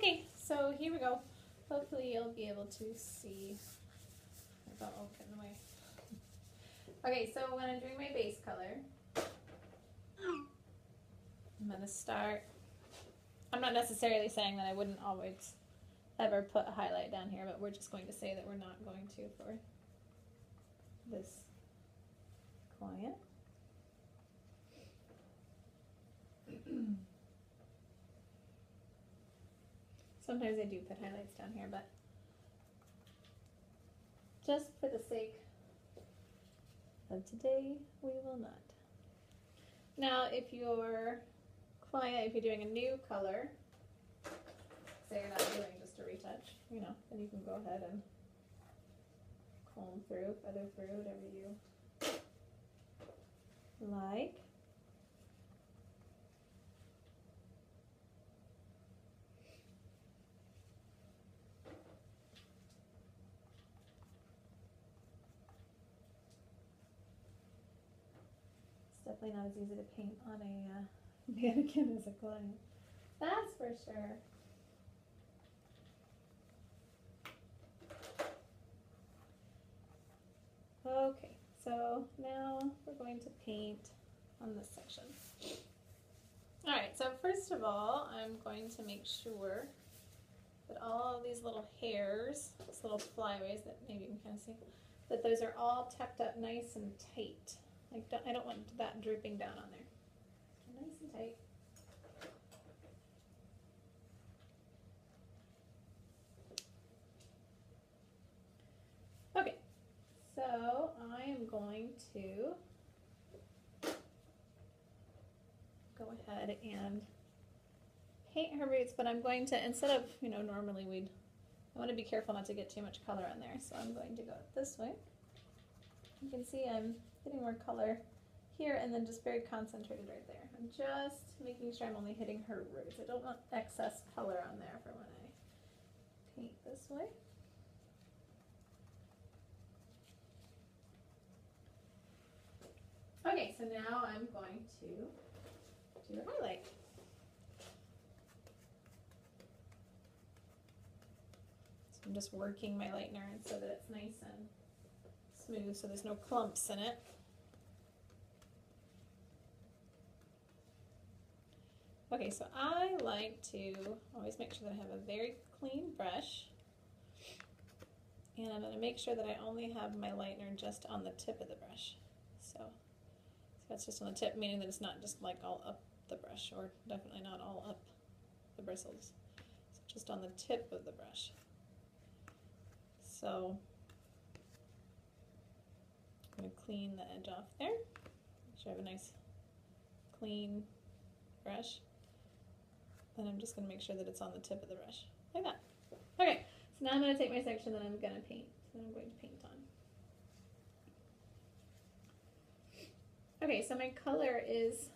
Okay, so here we go. Hopefully you'll be able to see. I thought I'll get in the way. Okay, so when I'm doing my base color, I'm going to start. I'm not necessarily saying that I wouldn't always ever put a highlight down here, but we're just going to say that we're not going to for this client. Sometimes I do put highlights down here, but just for the sake of today, we will not. Now, if your client, if you're doing a new color, say you're not doing just a retouch, you know, then you can go ahead and comb through, feather through, whatever you like. It's definitely not as easy to paint on a mannequin as a client. That's for sure. Okay, so now we're going to paint on this section. All right, so first of all, I'm going to make sure that all these little hairs, these little flyaways that maybe you can kind of see, that those are all tucked up nice and tight. Like, I don't want that drooping down on there. So nice and tight. Okay, so I am going to go ahead and paint her roots, but I'm going to, instead of, you know, normally I want to be careful not to get too much color on there, so I'm going to go this way. You can see I'm getting more color here and then just very concentrated right there. I'm just making sure I'm only hitting her roots. I don't want excess color on there for when I paint this way. Okay, so now I'm going to do a highlight. So I'm just working my lightener so that it's nice and smooth so there's no clumps in it. Okay, so I like to always make sure that I have a very clean brush, and I'm going to make sure that I only have my lightener just on the tip of the brush. So that's just on the tip, meaning that it's not just like all up the brush, or definitely not all up the bristles. So just on the tip of the brush. So I'm going to clean the edge off there. Make sure I have a nice clean brush. And I'm just going to make sure that it's on the tip of the brush, like that. Okay, so now I'm going to take my section that I'm going to paint. So I'm going to paint on. Okay, so my color is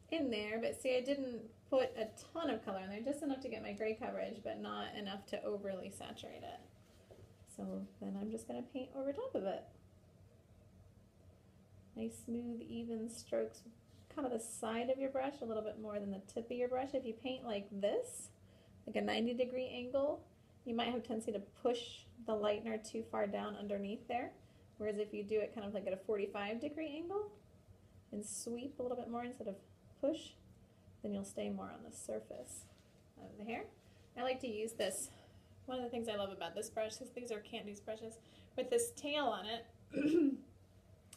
in there, but see, I didn't put a ton of color in there, just enough to get my gray coverage, but not enough to overly saturate it. So then I'm just going to paint over top of it. Nice, smooth, even strokes, kind of the side of your brush, a little bit more than the tip of your brush. If you paint like this, like a 90-degree angle, you might have a tendency to push the lightener too far down underneath there. Whereas if you do it kind of like at a 45-degree angle and sweep a little bit more instead of push, then you'll stay more on the surface of the hair. I like to use this. One of the things I love about this brush is these are Candy's brushes. With this tail on it,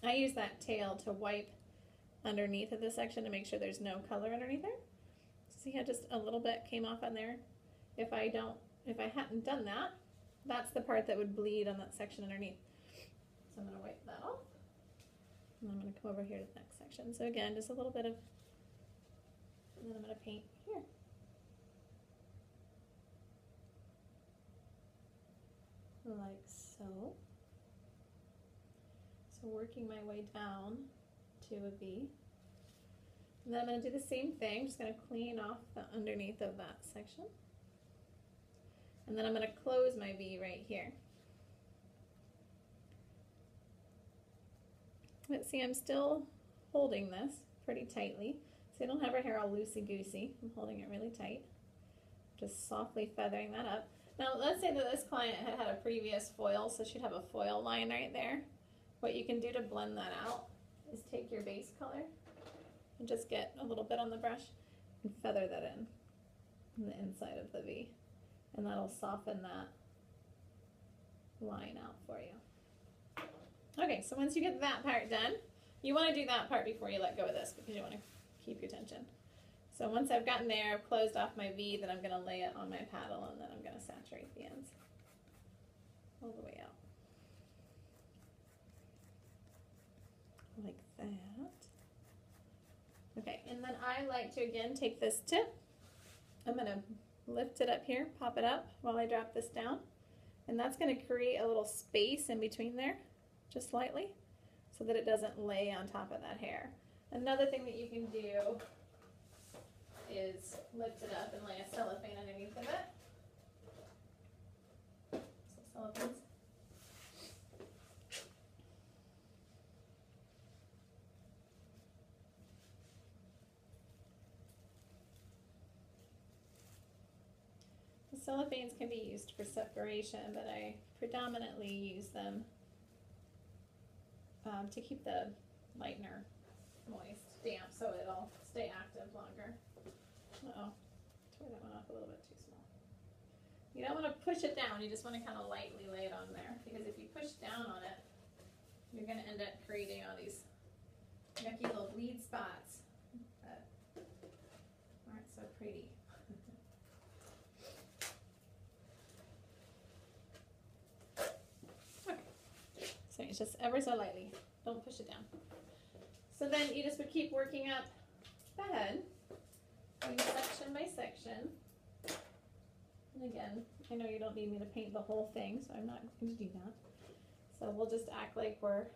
I use that tail to wipe underneath of this section to make sure there's no color underneath there. See how just a little bit came off on there? If I hadn't done that, that's the part that would bleed on that section underneath. So I'm going to wipe that off. And I'm going to come over here to the next section. So again, just a little bit of, and then I'm going to paint here. Like so. So working my way down to a V. And then I'm going to do the same thing. I'm just going to clean off the underneath of that section. And then I'm going to close my V right here. But see, I'm still holding this pretty tightly. So I don't have her hair all loosey-goosey. I'm holding it really tight. Just softly feathering that up. Now let's say that this client had had a previous foil, so she'd have a foil line right there. What you can do to blend that out is take your base color and just get a little bit on the brush and feather that in the inside of the V. And that'll soften that line out for you. Okay, so once you get that part done, you want to do that part before you let go of this because you want to keep your tension. So once I've gotten there, I've closed off my V, then I'm going to lay it on my paddle and then I'm going to saturate the ends all the way out. Like that. Okay, and then I like to again take this tip. I'm going to lift it up here, pop it up while I drop this down. And that's going to create a little space in between there, just slightly, so that it doesn't lay on top of that hair. Another thing that you can do is lift it up and lay a cellophane underneath of it. So cellophanes. The cellophanes can be used for separation, but I predominantly use them to keep the lightener moist, damp, so it'll stay active longer. Uh-oh, tore that one off a little bit too small. You don't want to push it down, you just want to kind of lightly lay it on there, because if you push down on it, you're going to end up creating all these yucky little bleed spots that aren't so pretty. Okay, so it's just ever so lightly, don't push it down. So then you just would keep working up the head, going section by section. And again, I know you don't need me to paint the whole thing, so I'm not going to do that. So we'll just act like we're